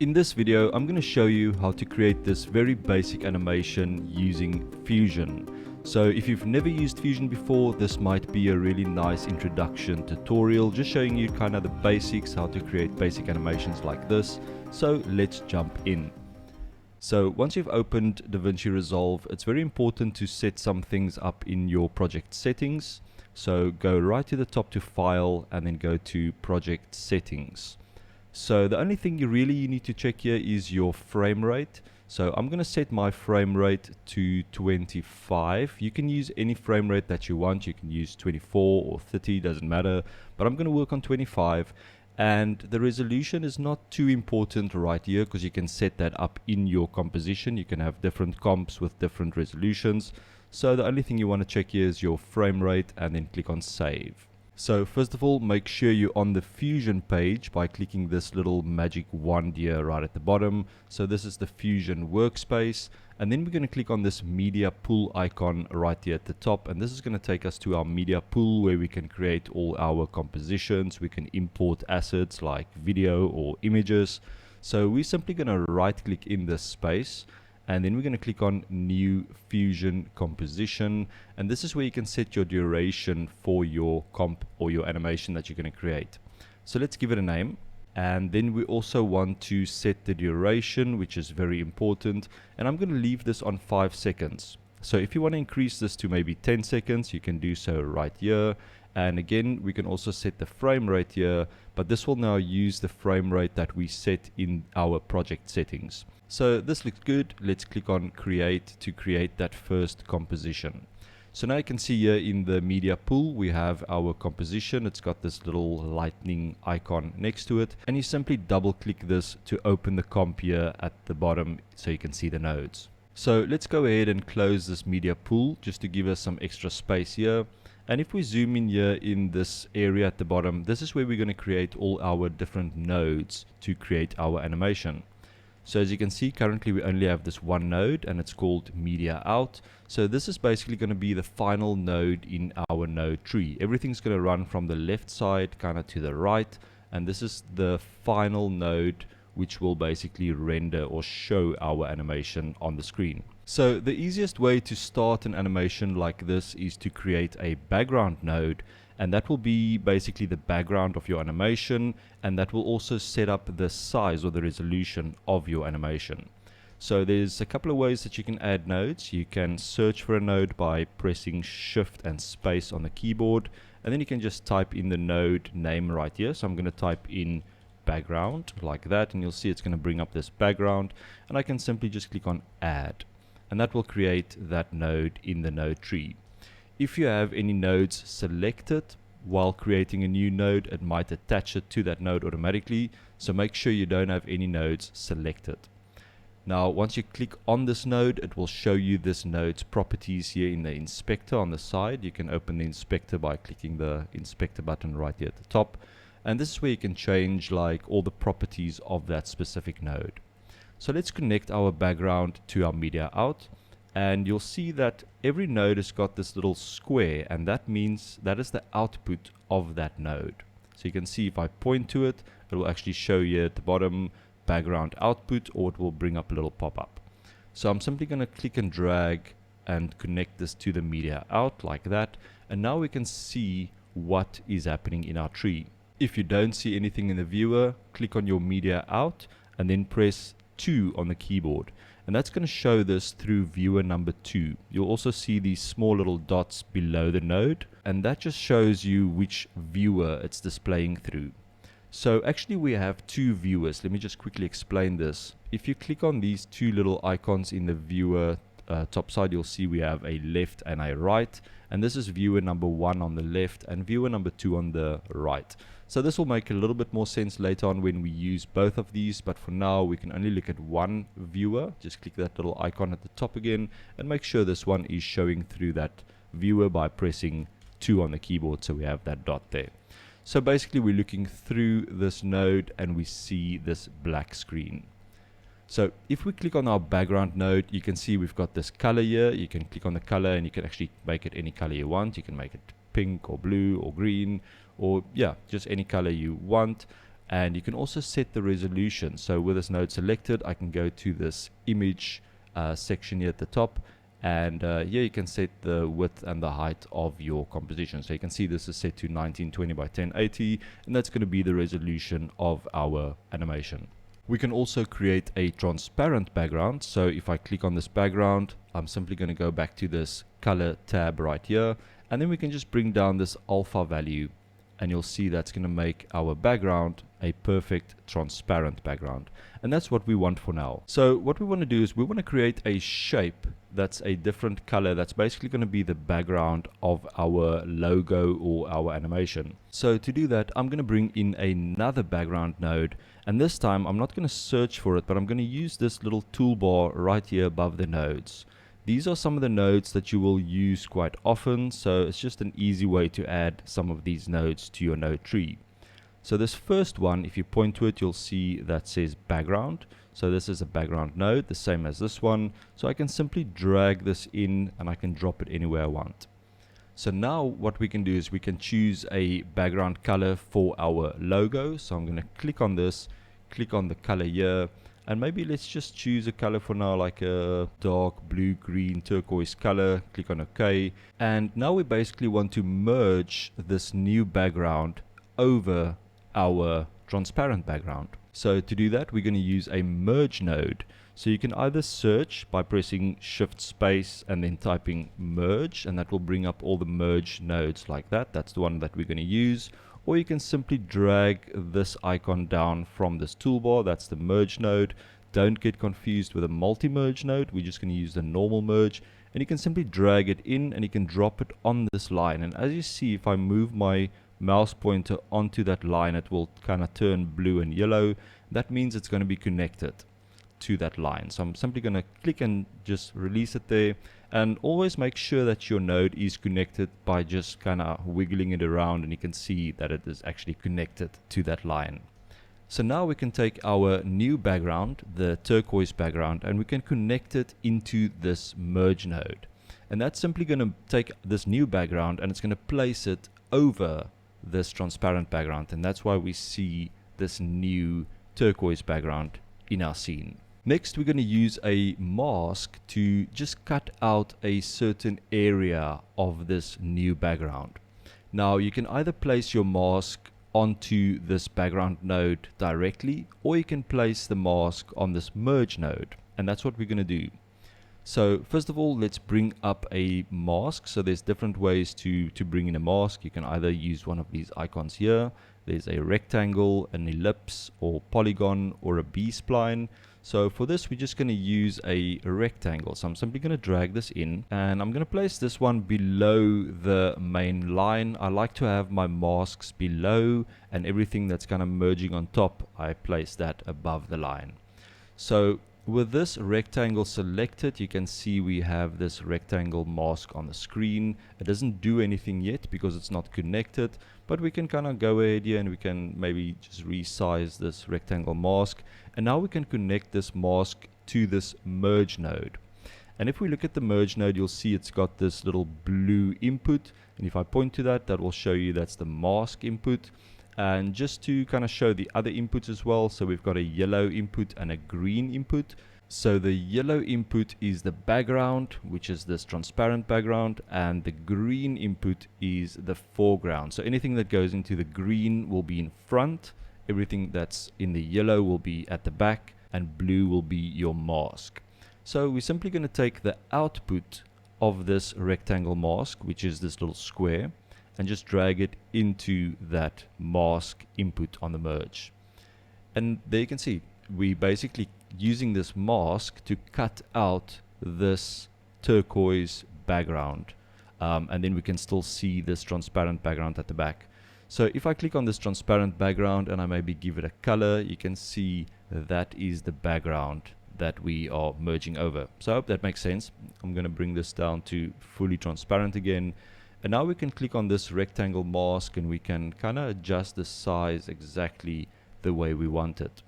In this video, I'm going to show you how to create this very basic animation using Fusion. So if you've never used Fusion before, this might be a really nice introduction tutorial, just showing you kind of the basics, how to create basic animations like this. So let's jump in. So once you've opened Davinci Resolve, it's very important to set some things up in your project settings. So go right to the top to File and then go to Project Settings. So the only thing you need to check here is your frame rate. So I'm going to set my frame rate to 25. You can use any frame rate that you want. You can use 24 or 30, doesn't matter. But I'm going to work on 25. And the resolution is not too important right here because you can set that up in your composition. You can have different comps with different resolutions. So the only thing you want to check here is your frame rate and then click on Save. So first of all, make sure you're on the Fusion page by clicking this little magic wand here right at the bottom. So this is the Fusion workspace. And then we're going to click on this media pool icon right here at the top. And this is going to take us to our media pool where we can create all our compositions. We can import assets like video or images. So we're simply going to right click in this space. And then we're going to click on New Fusion Composition. And this is where you can set your duration for your comp or your animation that you're going to create. So let's give it a name. And then we also want to set the duration, which is very important. And I'm going to leave this on 5 seconds. So if you want to increase this to maybe 10 seconds, you can do so right here. And again, we can also set the frame rate here, but this will now use the frame rate that we set in our project settings. So this looks good. Let's click on Create to create that first composition. So now you can see here in the media pool, we have our composition. It's got this little lightning icon next to it. And you simply double click this to open the comp here at the bottom so you can see the nodes. So let's go ahead and close this media pool just to give us some extra space here. And if we zoom in here in this area at the bottom, this is where we're going to create all our different nodes to create our animation. So as you can see, currently we only have this one node and it's called Media Out. So this is basically going to be the final node in our node tree. Everything's going to run from the left side kind of to the right. And this is the final node which will basically render or show our animation on the screen. So the easiest way to start an animation like this is to create a background node, and that will be basically the background of your animation, and that will also set up the size or the resolution of your animation. So there's a couple of ways that you can add nodes. You can search for a node by pressing Shift and space on the keyboard, and then you can just type in the node name right here. So I'm going to type in background like that, and you'll see it's going to bring up this background, and I can simply just click on Add, and that will create that node in the node tree. If you have any nodes selected while creating a new node, it might attach it to that node automatically, so make sure you don't have any nodes selected. Now once you click on this node, it will show you this node's properties here in the inspector on the side. You can open the inspector by clicking the inspector button right here at the top. And this is where you can change like all the properties of that specific node. So let's connect our background to our media out, and you'll see that every node has got this little square, and that means that is the output of that node. So you can see if I point to it, it will actually show you at the bottom background output, or it will bring up a little pop-up. So I'm simply going to click and drag and connect this to the media out like that, and now we can see what is happening in our tree. If you don't see anything in the viewer, click on your media out and then press 2 on the keyboard. And that's going to show this through viewer number 2. You'll also see these small little dots below the node, and that just shows you which viewer it's displaying through. So actually we have 2 viewers. Let me just quickly explain this. If you click on these 2 little icons in the viewer top side, you'll see we have a left and a right, and this is viewer number 1 on the left and viewer number 2 on the right. So this will make a little bit more sense later on when we use both of these, but for now we can only look at one viewer. Just click that little icon at the top again and make sure this one is showing through that viewer by pressing 2 on the keyboard, so we have that dot there. So basically we're looking through this node and we see this black screen. So if we click on our background node, you can see we've got this color here. You can click on the color and you can actually make it any color you want. You can make it pink or blue or green, or yeah, just any color you want. And you can also set the resolution. So with this node selected, I can go to this image section here at the top, and here you can set the width and the height of your composition. So you can see this is set to 1920 by 1080, and that's going to be the resolution of our animation. We can also create a transparent background. So if I click on this background, I'm simply going to go back to this color tab right here, and then we can just bring down this alpha value, and you'll see that's going to make our background a perfect transparent background. And that's what we want for now. So what we want to do is we want to create a shape that's a different color, that's basically going to be the background of our logo or our animation. So to do that, I'm going to bring in another background node, and this time I'm not going to search for it, but I'm going to use this little toolbar right here above the nodes. These are some of the nodes that you will use quite often, so it's just an easy way to add some of these nodes to your node tree. So this first one, if you point to it, you'll see that says background. So this is a background node, the same as this one. So I can simply drag this in and I can drop it anywhere I want. So now what we can do is we can choose a background color for our logo. So I'm going to click on this, click on the color here, and maybe let's just choose a color for now, like a dark blue, green, turquoise color. Click on OK. And now we basically want to merge this new background over our transparent background. So to do that, we're going to use a merge node. So you can either search by pressing shift space and then typing merge, and that will bring up all the merge nodes like that. That's the one that we're going to use. Or you can simply drag this icon down from this toolbar. That's the merge node. Don't get confused with a multi-merge node. We're just going to use the normal merge, and you can simply drag it in and you can drop it on this line. And as you see, if I move my mouse pointer onto that line, it will kind of turn blue and yellow. That means it's going to be connected to that line. So I'm simply going to click and just release it there, and always make sure that your node is connected by just kind of wiggling it around, and you can see that it is actually connected to that line. So now we can take our new background, the turquoise background, and we can connect it into this merge node. And that's simply going to take this new background and it's going to place it over this transparent background, and that's why we see this new turquoise background in our scene. Next, we're going to use a mask to just cut out a certain area of this new background. Now you can either place your mask onto this background node directly, or you can place the mask on this merge node, and that's what we're going to do. So first of all, let's bring up a mask. So there's different ways to bring in a mask. You can either use one of these icons here. There's a rectangle, an ellipse, or polygon, or a B-spline. So for this, we're just going to use a rectangle. So I'm simply going to drag this in, and I'm going to place this one below the main line. I like to have my masks below, and everything that's kind of merging on top, I place that above the line. So with this rectangle selected, you can see we have this rectangle mask on the screen. It doesn't do anything yet because it's not connected, but we can kind of go ahead here and we can maybe just resize this rectangle mask. And now we can connect this mask to this merge node. And if we look at the merge node, you'll see it's got this little blue input. And if I point to that, that will show you that's the mask input. And just to kind of show the other inputs as well, so we've got a yellow input and a green input. So the yellow input is the background, which is this transparent background, and the green input is the foreground. So anything that goes into the green will be in front, everything that's in the yellow will be at the back, and blue will be your mask. So we're simply going to take the output of this rectangle mask, which is this little square, and just drag it into that mask input on the merge. And there you can see, we basically using this mask to cut out this turquoise background. And then we can still see this transparent background at the back. So if I click on this transparent background and I maybe give it a color, you can see that is the background that we are merging over. So I hope that makes sense. I'm going to bring this down to fully transparent again. And now we can click on this rectangle mask and we can kind of adjust the size exactly the way we want it.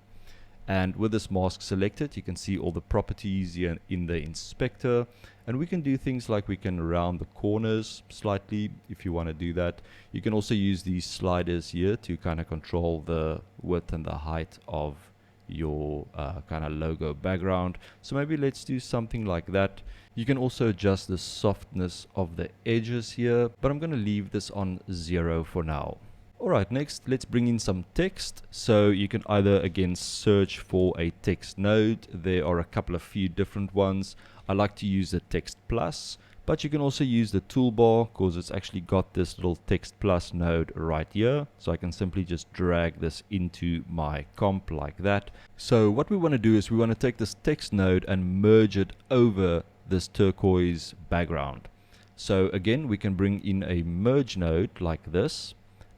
And with this mask selected, you can see all the properties here in the inspector. And we can do things like we can round the corners slightly if you want to do that. You can also use these sliders here to kind of control the width and the height of your kind of logo background. So maybe let's do something like that. You can also adjust the softness of the edges here, but I'm going to leave this on 0 for now. Alright, next let's bring in some text. So you can either again search for a text node. There are a couple of few different ones. I like to use the text plus, but you can also use the toolbar because it's actually got this little text plus node right here. So I can simply just drag this into my comp like that. So what we want to do is we want to take this text node and merge it over this turquoise background. So again, we can bring in a merge node like this.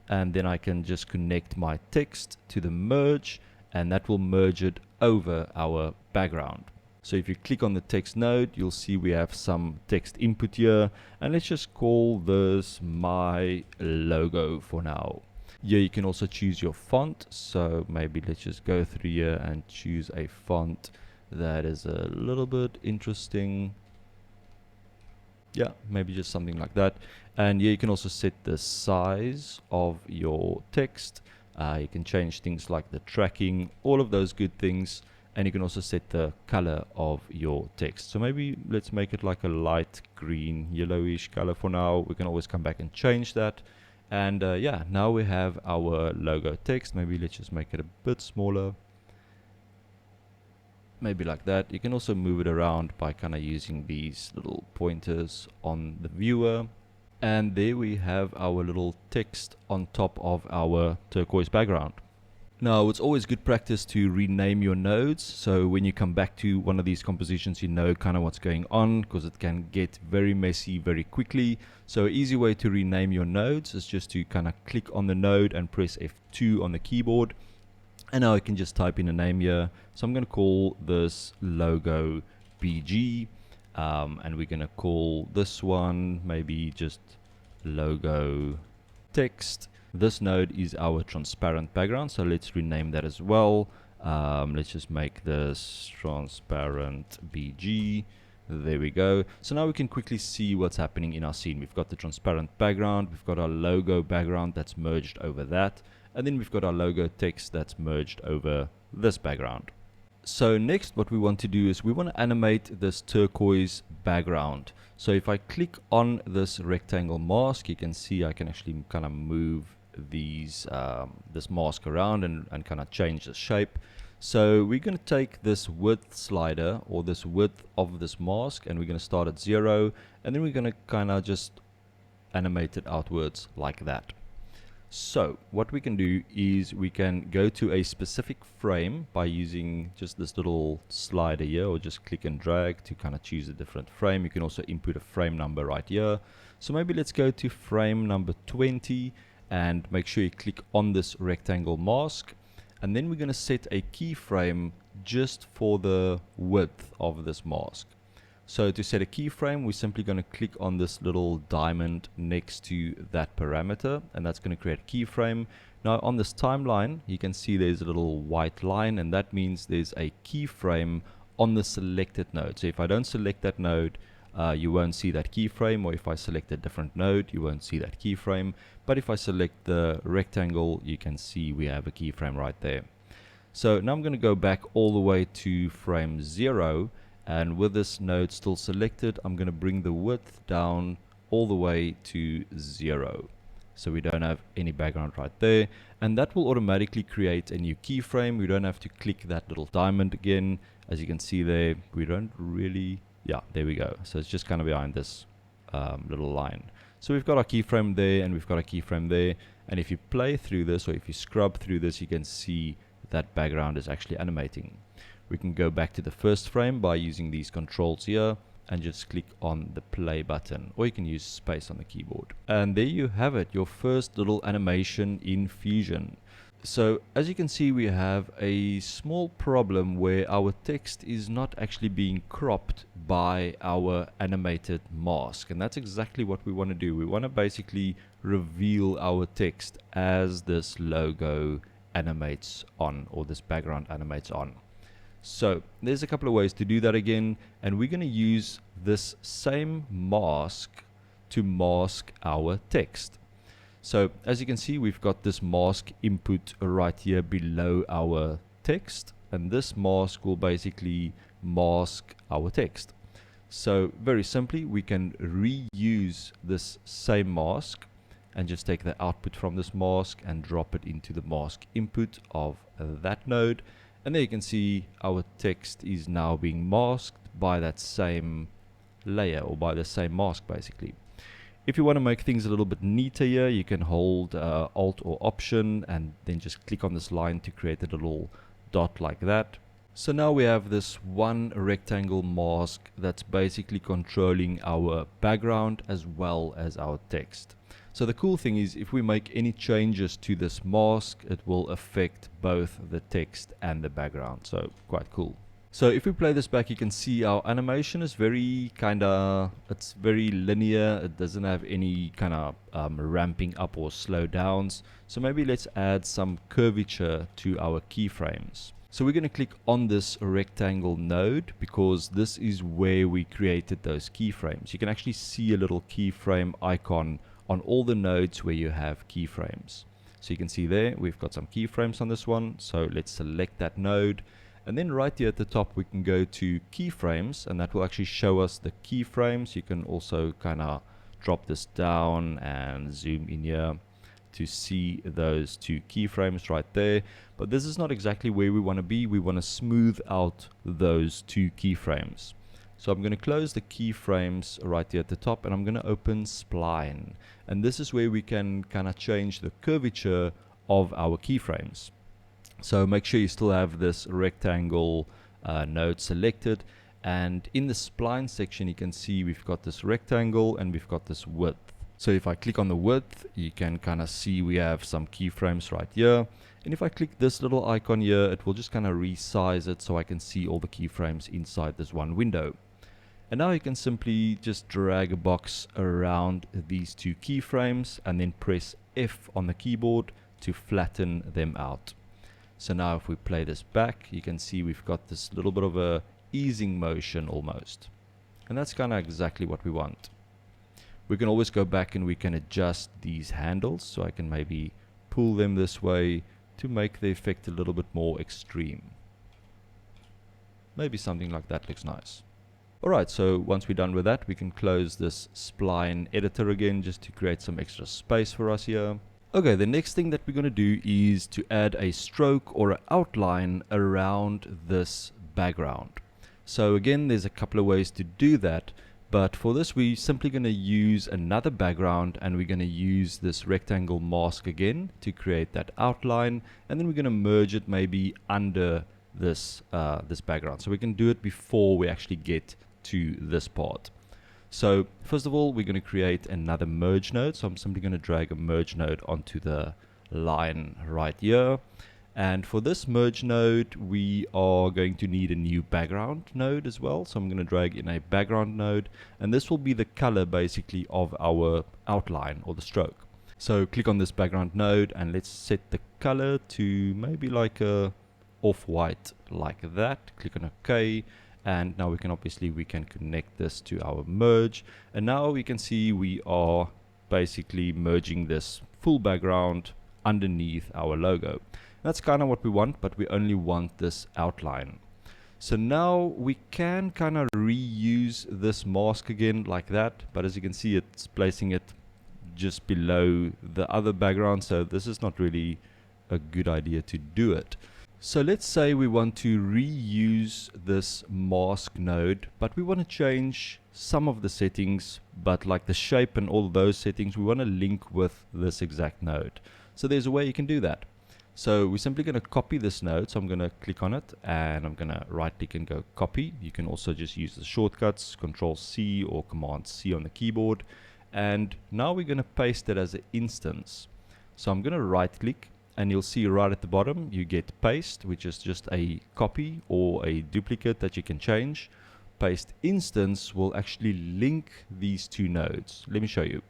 And then I can just connect my text to the merge, and that will merge it over our background. So if you click on the text node, you'll see we have some text input here, and let's just call this my logo for now. Here you can also choose your font, so maybe let's just go through here and choose a font that is a little bit interesting. Yeah, maybe just something like that. And here you can also set the size of your text. You can change things like the tracking, all of those good things. And you can also set the color of your text. So maybe let's make it like a light green, yellowish color for now. We can always come back and change that. And yeah, now we have our logo text. Maybe let's just make it a bit smaller. Maybe like that. You can also move it around by kind of using these little pointers on the viewer. And there we have our little text on top of our turquoise background. Now, it's always good practice to rename your nodes. So when you come back to one of these compositions, you know kind of what's going on, because it can get very messy very quickly. So an easy way to rename your nodes is just to kind of click on the node and press F2 on the keyboard. And now I can just type in a name here. So I'm going to call this logo BG. And we're going to call this one maybe just logo text. This node is our transparent background, so let's rename that as well. Let's just make this transparent BG. There we go. So now we can quickly see what's happening in our scene. We've got the transparent background, we've got our logo background that's merged over that, and then we've got our logo text that's merged over this background. So next what we want to do is we want to animate this turquoise background. So if I click on this rectangle mask, you can see I can actually kind of move these this mask around and kind of change the shape. So we're going to take this width slider, or this width of this mask, and we're going to start at 0, and then we're going to kind of just animate it outwards like that. So what we can do is we can go to a specific frame by using just this little slider here, or just click and drag to kind of choose a different frame. You can also input a frame number right here. So maybe let's go to frame number 20 and make sure you click on this rectangle mask. And then we're going to set a keyframe just for the width of this mask. So to set a keyframe, we're simply going to click on this little diamond next to that parameter, and that's going to create a keyframe. Now on this timeline, you can see there's a little white line, and that means there's a keyframe on the selected node. So if I don't select that node, you won't see that keyframe, or if I select a different node, you won't see that keyframe. But if I select the rectangle, you can see we have a keyframe right there. So now I'm going to go back all the way to frame 0. And with this node still selected, I'm going to bring the width down all the way to 0. So we don't have any background right there. And that will automatically create a new keyframe. We don't have to click that little diamond again. As you can see there, we don't really... Yeah, there we go. So it's just kind of behind this little line. So we've got our keyframe there, and we've got a keyframe there. And if you play through this, or if you scrub through this, you can see that background is actually animating. We can go back to the first frame by using these controls here and just click on the play button, or you can use space on the keyboard. And there you have it, your first little animation in Fusion. So as you can see, we have a small problem where our text is not actually being cropped by our animated mask, and that's exactly what we want to do. We want to basically reveal our text as this logo animates on, or this background animates on. So there's a couple of ways to do that again, and we're going to use this same mask to mask our text. So as you can see, we've got this mask input right here below our text, and this mask will basically mask our text. So very simply, we can reuse this same mask and just take the output from this mask and drop it into the mask input of that node. And there you can see our text is now being masked by that same layer, or by the same mask basically. If you want to make things a little bit neater here, you can hold Alt or Option and then just click on this line to create a little dot like that. So now we have this one rectangle mask that's basically controlling our background as well as our text. So the cool thing is, if we make any changes to this mask, it will affect both the text and the background. So quite cool. So if we play this back, you can see our animation is very it's very linear. It doesn't have any kind of ramping up or slow downs. So maybe let's add some curvature to our keyframes. So we're going to click on this rectangle node, because this is where we created those keyframes. You can actually see a little keyframe icon on all the nodes where you have keyframes. So you can see there we've got some keyframes on this one. So let's select that node, and then right here at the top we can go to keyframes, and that will actually show us the keyframes. You can also kind of drop this down and zoom in here to see those two keyframes right there. But this is not exactly where we want to be. We want to smooth out those two keyframes. So I'm going to close the keyframes right here at the top, and I'm going to open Spline. And this is where we can kind of change the curvature of our keyframes. So make sure you still have this rectangle node selected. And in the Spline section, you can see we've got this rectangle and we've got this width. So if I click on the width, you can kind of see we have some keyframes right here. And if I click this little icon here, it will just kind of resize it so I can see all the keyframes inside this one window. And now you can simply just drag a box around these two keyframes and then press F on the keyboard to flatten them out. So now if we play this back, you can see we've got this little bit of a easing motion almost. And that's kind of exactly what we want. We can always go back and we can adjust these handles. So I can maybe pull them this way to make the effect a little bit more extreme. Maybe something like that looks nice. Alright, so once we're done with that, we can close this Spline editor again just to create some extra space for us here. Okay, the next thing that we're going to do is to add a stroke or an outline around this background. So again, there's a couple of ways to do that, but for this we're simply going to use another background, and we're going to use this rectangle mask again to create that outline, and then we're going to merge it maybe under this this background. So we can do it before we actually get to this part. So first of all, we're going to create another merge node. So I'm simply going to drag a merge node onto the line right here. And for this merge node, we are going to need a new background node as well. So I'm going to drag in a background node, and this will be the color basically of our outline or the stroke. So click on this background node and let's set the color to maybe like a off-white like that. Click on OK. And now we can connect this to our merge, and now we can see we are basically merging this full background underneath our logo. That's kind of what we want, but we only want this outline. So now we can kind of reuse this mask again like that, but as you can see, it's placing it just below the other background, so this is not really a good idea to do it. So let's say we want to reuse this mask node, but we want to change some of the settings, but like the shape and all those settings, we want to link with this exact node. So there's a way you can do that. So we're simply going to copy this node. So I'm going to click on it and I'm going to right click and go copy. You can also just use the shortcuts, Control C or Command C on the keyboard. And now we're going to paste it as an instance. So I'm going to right click, and you'll see right at the bottom you get paste, which is just a copy or a duplicate that you can change. Paste instance will actually link these two nodes. Let me show you.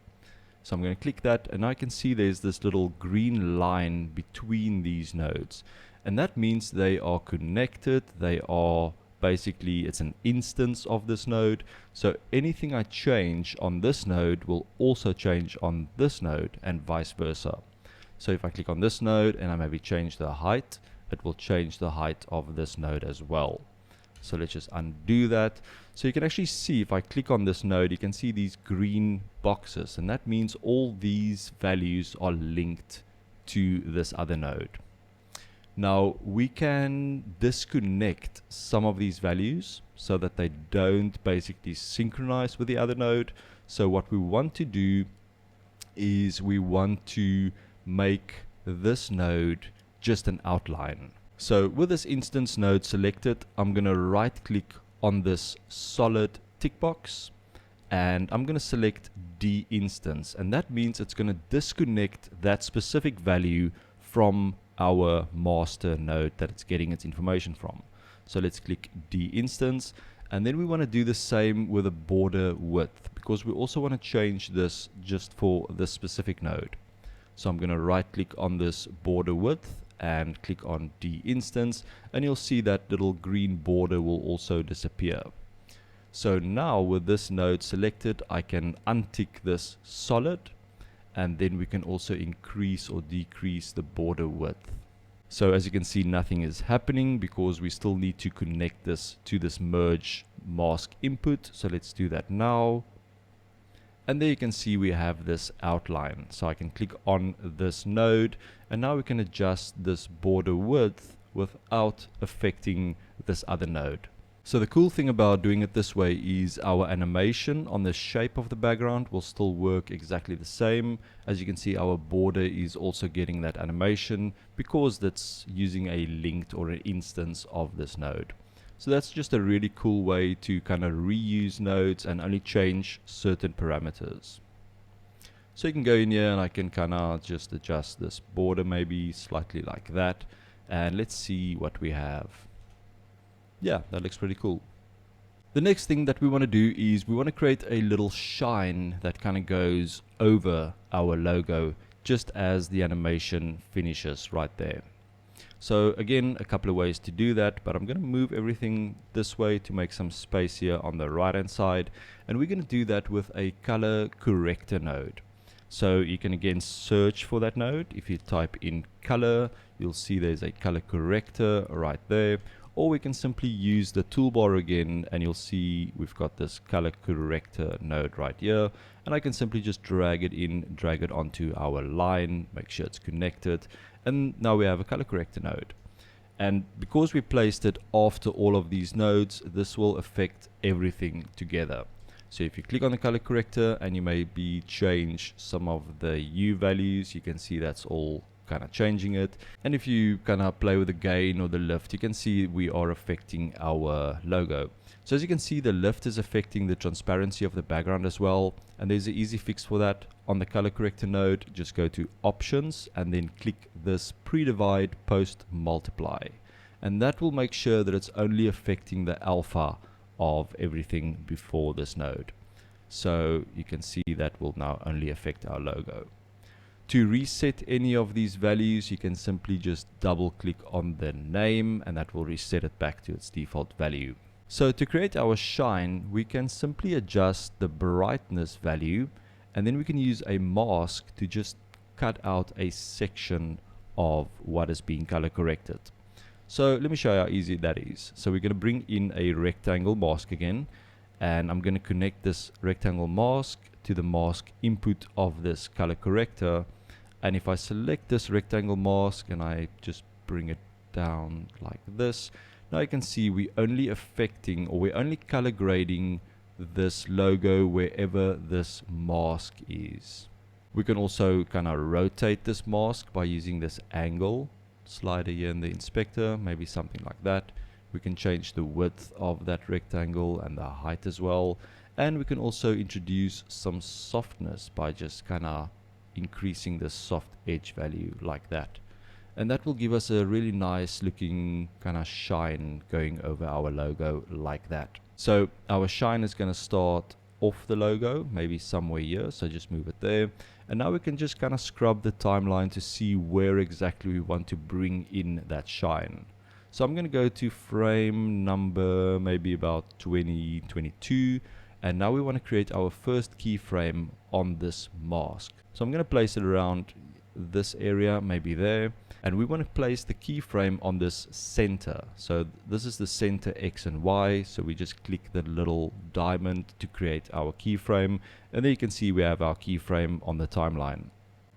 So I'm going to click that, and I can see there's this little green line between these nodes. And that means they are connected. They are basically, it's an instance of this node. So anything I change on this node will also change on this node, and vice versa. So if I click on this node and I maybe change the height, it will change the height of this node as well. So let's just undo that. So you can actually see, if I click on this node, you can see these green boxes, and that means all these values are linked to this other node. Now we can disconnect some of these values so that they don't basically synchronize with the other node. So what we want to do is we want to make this node just an outline. So with this instance node selected, I'm going to right click on this solid tick box, and I'm going to select de-instance, and that means it's going to disconnect that specific value from our master node that it's getting its information from. So let's click de-instance, and then we want to do the same with a border width, because we also want to change this just for this specific node. So I'm going to right click on this border width and click on de-instance, and you'll see that little green border will also disappear. So now with this node selected, I can untick this solid, and then we can also increase or decrease the border width. So as you can see, nothing is happening because we still need to connect this to this merge mask input. So let's do that now. And there you can see we have this outline. So I can click on this node, and now we can adjust this border width without affecting this other node. So the cool thing about doing it this way is our animation on the shape of the background will still work exactly the same. As you can see, our border is also getting that animation because that's using a linked or an instance of this node. So that's just a really cool way to kind of reuse nodes and only change certain parameters. So you can go in here and I can kind of just adjust this border maybe slightly like that. And let's see what we have. Yeah, that looks pretty cool. The next thing that we want to do is we want to create a little shine that kind of goes over our logo just as the animation finishes right there. So again, a couple of ways to do that, but I'm going to move everything this way to make some space here on the right hand side, and we're going to do that with a color corrector node. So you can again search for that node. If you type in color, you'll see there's a color corrector right there, or we can simply use the toolbar again, and you'll see we've got this color corrector node right here, and I can simply just drag it in, drag it onto our line, make sure it's connected, and now we have a color corrector node. And because we placed it after all of these nodes, this will affect everything together. So if you click on the color corrector and you maybe change some of the U values, you can see that's all kind of changing it. And if you kind of play with the gain or the lift, you can see we are affecting our logo. So as you can see, the lift is affecting the transparency of the background as well, and there's an easy fix for that. On the color corrector node, just go to options and then click this pre-divide post multiply, and that will make sure that it's only affecting the alpha of everything before this node. So you can see that will now only affect our logo. To reset any of these values, you can simply just double click on the name, and that will reset it back to its default value. So to create our shine, we can simply adjust the brightness value, and then we can use a mask to just cut out a section of what is being color corrected. So let me show you how easy that is. So we're going to bring in a rectangle mask again, and I'm going to connect this rectangle mask to the mask input of this color corrector. And if I select this rectangle mask and I just bring it down like this, now you can see we're only affecting, or we're only color grading this logo wherever this mask is. We can also kind of rotate this mask by using this angle slider here in the inspector, maybe something like that. We can change the width of that rectangle and the height as well. And we can also introduce some softness by just kind of increasing the soft edge value like that. And that will give us a really nice looking kind of shine going over our logo like that. So our shine is going to start off the logo, maybe somewhere here, so just move it there. And now we can just kind of scrub the timeline to see where exactly we want to bring in that shine. So I'm going to go to frame number maybe about 2022, and now we want to create our first keyframe on this mask. So I'm going to place it around this area, maybe there, and we want to place the keyframe on this center. So this is the center X and Y, so we just click the little diamond to create our keyframe, and there you can see we have our keyframe on the timeline.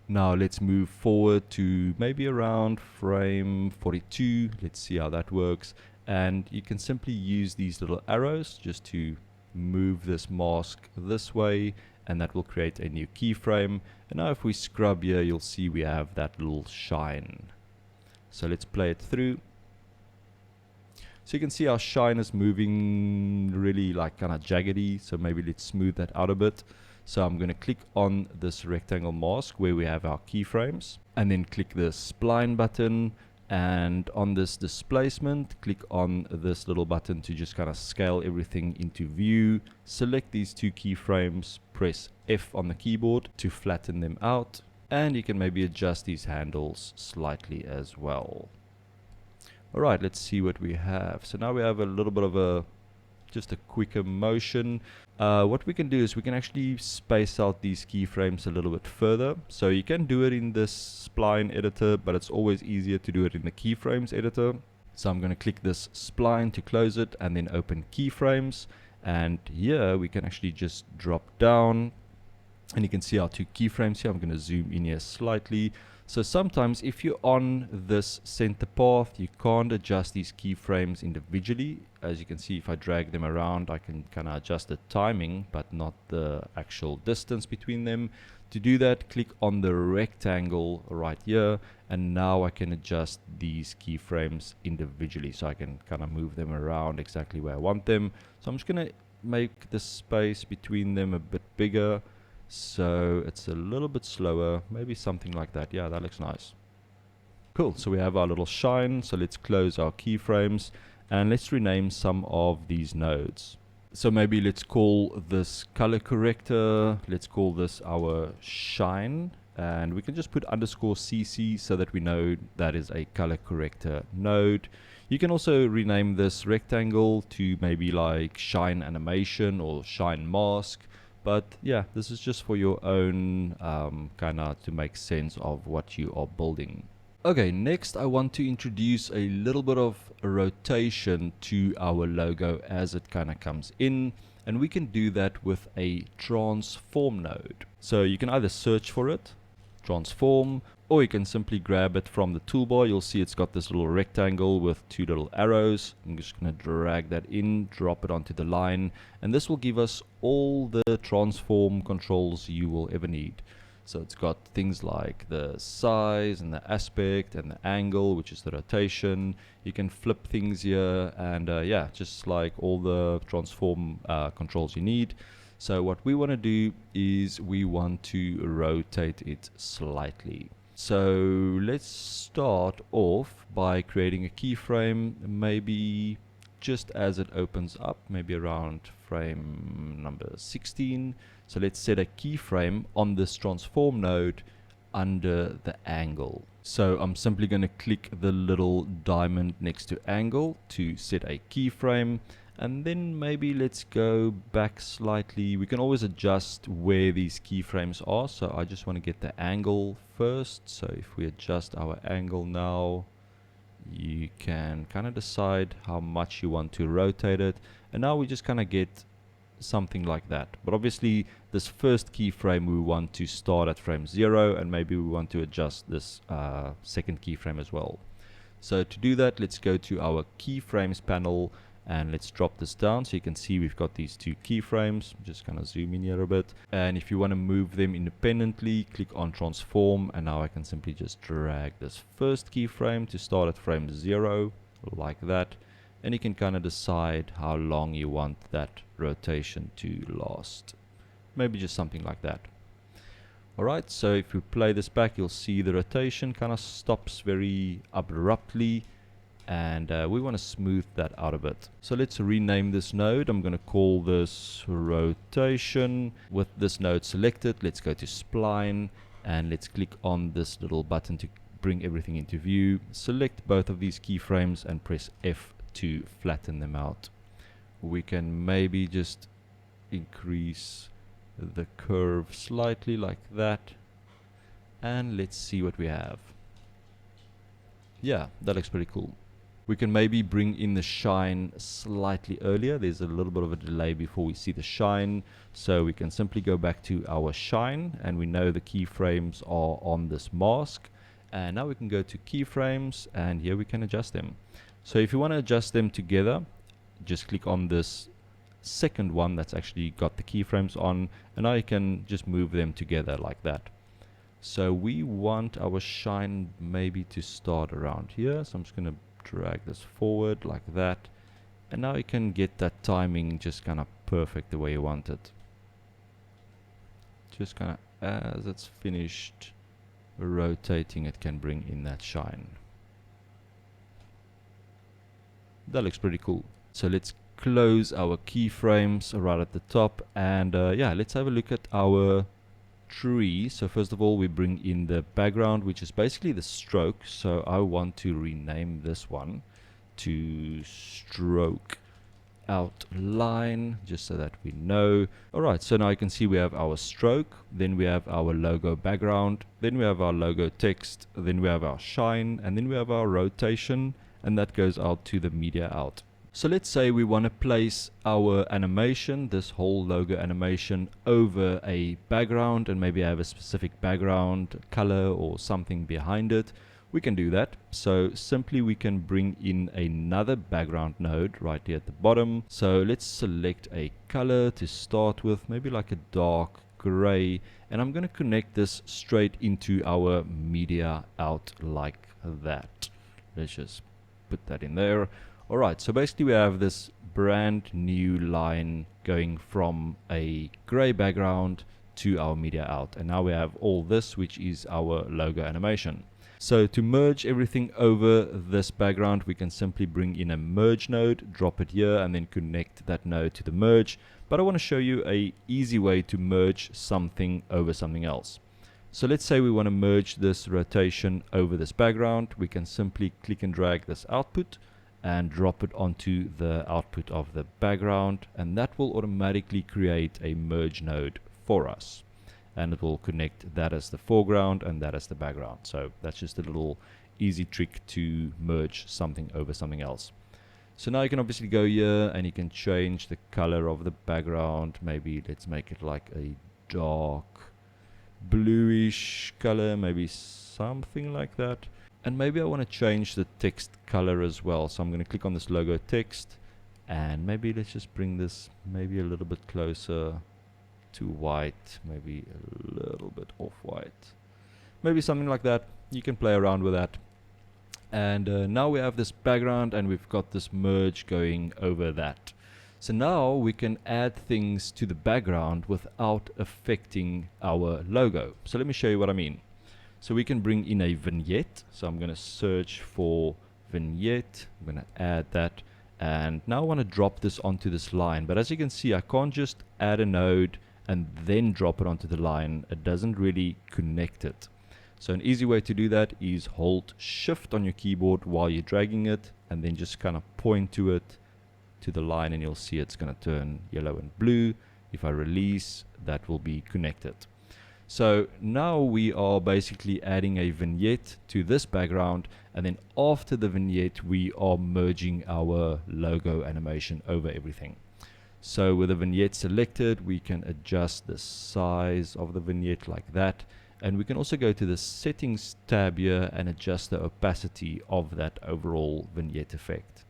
Now let's move forward to maybe around frame 42. Let's see how that works, and you can simply use these little arrows just to move this mask this way, and that will create a new keyframe. And now if we scrub here, you'll see we have that little shine. So let's play it through. So you can see our shine is moving really like kind of jaggedy, so maybe let's smooth that out a bit. So I'm going to click on this rectangle mask where we have our keyframes, and then click the spline button, and on this displacement click on this little button to just kind of scale everything into view. Select these two keyframes, press F on the keyboard to flatten them out, and you can maybe adjust these handles slightly as well. Alright, let's see what we have. So now we have a little bit of just a quicker motion. What we can do is we can actually space out these keyframes a little bit further. So you can do it in this spline editor, but it's always easier to do it in the keyframes editor. So I'm going to click this spline to close it, and then open keyframes. And here we can actually just drop down, and you can see our two keyframes here. I'm going to zoom in here slightly. So sometimes if you're on this center path, you can't adjust these keyframes individually. As you can see, if I drag them around, I can kind of adjust the timing, but not the actual distance between them. To do that, click on the rectangle right here, and now I can adjust these keyframes individually. So I can kind of move them around exactly where I want them. So I'm just going to make the space between them a bit bigger, so it's a little bit slower, maybe something like that. Yeah, that looks nice. Cool, so we have our little shine. So let's close our keyframes, and let's rename some of these nodes. So maybe let's call this color corrector, let's call this our shine, and we can just put _cc so that we know that is a color corrector node. You can also rename this rectangle to maybe like shine animation or shine mask. But yeah, this is just for your own kind of to make sense of what you are building. Okay, next I want to introduce a little bit of rotation to our logo as it kind of comes in. And we can do that with a transform node. So you can either search for it, transform, or you can simply grab it from the toolbar. You'll see it's got this little rectangle with two little arrows. I'm just going to drag that in, drop it onto the line, and this will give us all the transform controls you will ever need. So it's got things like the size and the aspect and the angle, which is the rotation. You can flip things here, and yeah, just like all the transform controls you need. So what we want to do is we want to rotate it slightly. So let's start off by creating a keyframe, maybe just as it opens up, maybe around frame number 16. So let's set a keyframe on this transform node under the angle. So I'm simply going to click the little diamond next to angle to set a keyframe. And then maybe let's go back slightly. We can always adjust where these keyframes are. So I just want to get the angle first. So if we adjust our angle now, you can kind of decide how much you want to rotate it. And now we just kind of get something like that. But obviously this first keyframe we want to start at frame 0, and maybe we want to adjust this second keyframe as well. So to do that, let's go to our keyframes panel, and let's drop this down so you can see we've got these two keyframes. I'm just going to zoom in here a bit, and if you want to move them independently, click on transform, and now I can simply just drag this first keyframe to start at frame 0 like that, and you can kind of decide how long you want that rotation to last. Maybe just something like that. Alright, so if we play this back, you'll see the rotation kind of stops very abruptly, and we want to smooth that out a bit. So let's rename this node. I'm going to call this rotation. With this node selected, let's go to spline, and let's click on this little button to bring everything into view. Select both of these keyframes and press F to flatten them out. We can maybe just increase the curve slightly like that, and let's see what we have. Yeah, that looks pretty cool. We can maybe bring in the shine slightly earlier. There's a little bit of a delay before we see the shine, so we can simply go back to our shine, and we know the keyframes are on this mask. And now we can go to keyframes, and here we can adjust them. So if you want to adjust them together, just click on this second one that's actually got the keyframes on, and now you can just move them together like that. So we want our shine maybe to start around here, so I'm just going to drag this forward like that, and now you can get that timing just kind of perfect the way you want it. Just kind of as it's finished rotating, it can bring in that shine. That looks pretty cool. So let's close our keyframes right at the top, and yeah, let's have a look at our tree. So first of all, we bring in the background, which is basically the stroke. So I want to rename this one to stroke outline, just so that we know. Alright, so now you can see we have our stroke, then we have our logo background, then we have our logo text, then we have our shine, and then we have our rotation, and that goes out to the media out. So let's say we want to place our animation, this whole logo animation, over a background, and maybe have a specific background color or something behind it. We can do that. So simply we can bring in another background node right here at the bottom. So let's select a color to start with, maybe like a dark gray, and I'm going to connect this straight into our media out like that. Let's just put that in there. Alright, so basically we have this brand new line going from a gray background to our media out, and now we have all this, which is our logo animation. So to merge everything over this background, we can simply bring in a merge node, drop it here, and then connect that node to the merge. But I want to show you an easy way to merge something over something else. So let's say we want to merge this rotation over this background. We can simply click and drag this output and drop it onto the output of the background, and that will automatically create a merge node for us, and it will connect that as the foreground and that as the background. So that's just a little easy trick to merge something over something else. So now you can obviously go here and you can change the color of the background. Maybe let's make it like a dark bluish color, maybe something like that. And maybe I want to change the text color as well. So I'm going to click on this logo text, and maybe let's just bring this maybe a little bit closer to white, maybe a little bit off white, maybe something like that. You can play around with that. And now we have this background and we've got this merge going over that. So now we can add things to the background without affecting our logo. So let me show you what I mean. So we can bring in a vignette. So I'm going to search for vignette. I'm going to add that. And now I want to drop this onto this line. But as you can see, I can't just add a node and then drop it onto the line. It doesn't really connect it. So an easy way to do that is hold Shift on your keyboard while you're dragging it, and then just kind of point to it, to the line, and you'll see it's going to turn yellow and blue. If I release, that will be connected. So now we are basically adding a vignette to this background, and then after the vignette we are merging our logo animation over everything. So with the vignette selected, we can adjust the size of the vignette like that, and we can also go to the settings tab here and adjust the opacity of that overall vignette effect.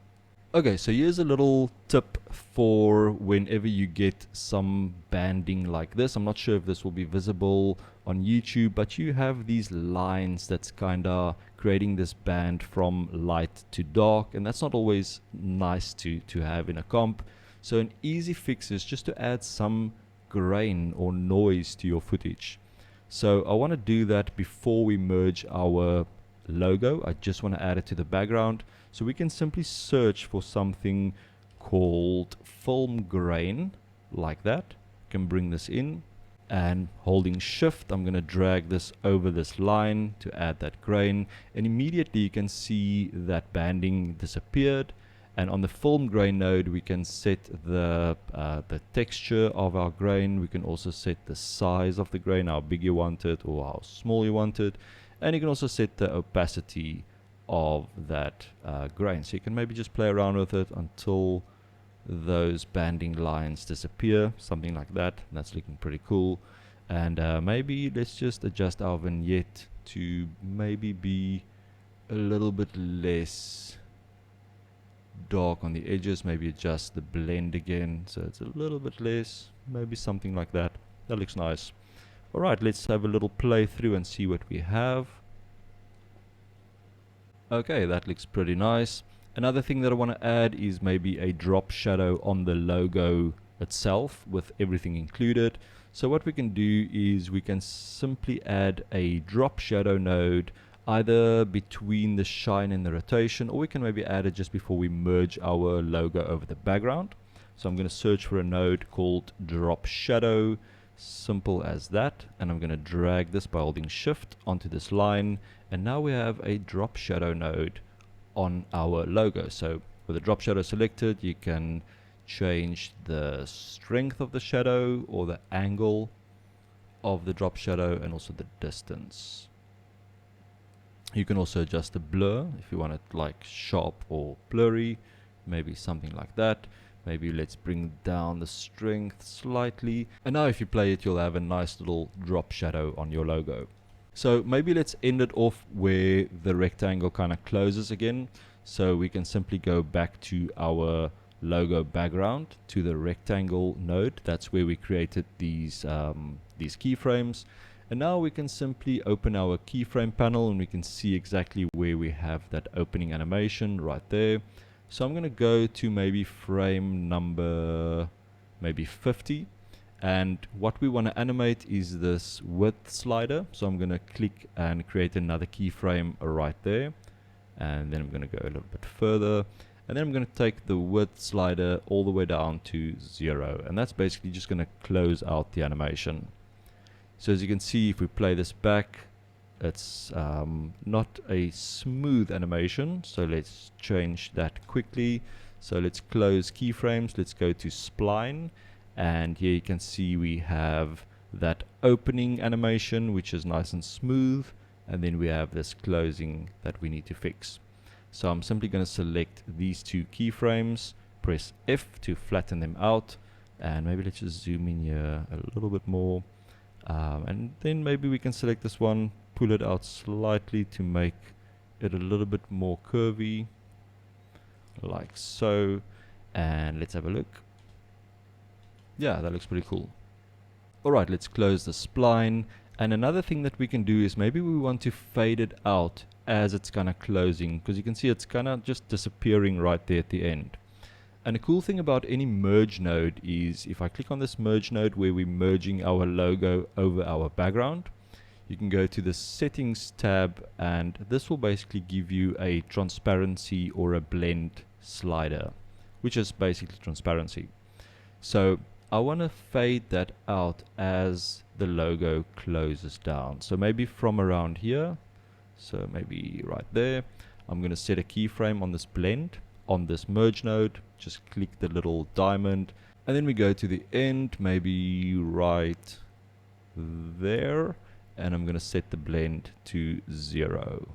Okay, so here's a little tip for whenever you get some banding like this. I'm not sure if this will be visible on YouTube, but you have these lines that's kind of creating this band from light to dark, and that's not always nice to have in a comp. So an easy fix is just to add some grain or noise to your footage. So I want to do that before we merge our logo. I just want to add it to the background. So we can simply search for something called film grain like that. You can bring this in, and holding shift, I'm going to drag this over this line to add that grain, and immediately you can see that banding disappeared. And on the film grain node, we can set the texture of our grain. We can also set the size of the grain, how big you want it or how small you want it, and you can also set the opacity of that grain. So you can maybe just play around with it until those banding lines disappear, something like that. That's looking pretty cool. And maybe let's just adjust our vignette to maybe be a little bit less dark on the edges. Maybe adjust the blend again so it's a little bit less, maybe something like that. That looks nice. Alright, let's have a little playthrough and see what we have. Okay, that looks pretty nice. Another thing that I want to add is maybe a drop shadow on the logo itself with everything included. So what we can do is we can simply add a drop shadow node either between the shine and the rotation, or we can maybe add it just before we merge our logo over the background. So I'm going to search for a node called drop shadow, simple as that, and I'm going to drag this by holding shift onto this line, and now we have a drop shadow node on our logo. So with the drop shadow selected, you can change the strength of the shadow or the angle of the drop shadow, and also the distance. You can also adjust the blur if you want it like sharp or blurry, maybe something like that. Maybe let's bring down the strength slightly, and now if you play it, you'll have a nice little drop shadow on your logo. So maybe let's end it off where the rectangle kind of closes again. So we can simply go back to our logo background, to the rectangle node. That's where we created these keyframes. And now we can simply open our keyframe panel, and we can see exactly where we have that opening animation right there. So I'm going to go to maybe frame number maybe 50. And what we want to animate is this width slider. So I'm going to click and create another keyframe right there. And then I'm going to go a little bit further. And then I'm going to take the width slider all the way down to 0. And that's basically just going to close out the animation. So as you can see, if we play this back, it's not a smooth animation. So let's change that quickly. So let's close keyframes. Let's go to spline. And here you can see we have that opening animation, which is nice and smooth. And then we have this closing that we need to fix. So I'm simply going to select these two keyframes, press F to flatten them out. And maybe let's just zoom in here a little bit more. And then maybe we can select this one, pull it out slightly to make it a little bit more curvy, like so. And let's have a look. Yeah, that looks pretty cool. Alright, let's close the spline. And another thing that we can do is maybe we want to fade it out as it's kind of closing, because you can see it's kind of just disappearing right there at the end. And the cool thing about any merge node is if I click on this merge node where we're merging our logo over our background, you can go to the settings tab, and this will basically give you a transparency or a blend slider, which is basically transparency. So I want to fade that out as the logo closes down. So maybe from around here, so maybe right there, I'm going to set a keyframe on this blend, on this merge node, just click the little diamond, and then we go to the end, maybe right there, and I'm going to set the blend to 0.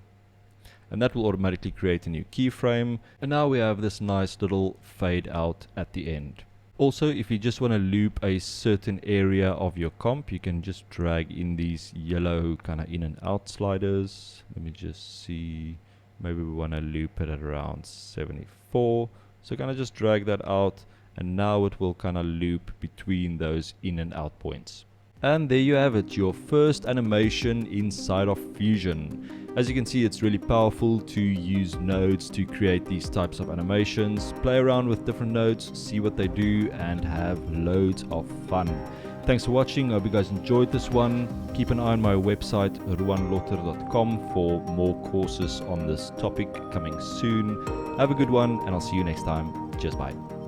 And that will automatically create a new keyframe, and now we have this nice little fade out at the end. Also, if you just want to loop a certain area of your comp, you can just drag in these yellow kind of in and out sliders. Let me just see, maybe we want to loop it at around 74. So kind of just drag that out, and now it will kind of loop between those in and out points. And there you have it, your first animation inside of Fusion. As you can see, it's really powerful to use nodes to create these types of animations. Play around with different nodes, see what they do, and have loads of fun. Thanks for watching. I hope you guys enjoyed this one. Keep an eye on my website, ruanlotter.com, for more courses on this topic coming soon. Have a good one, and I'll see you next time. Cheers, bye.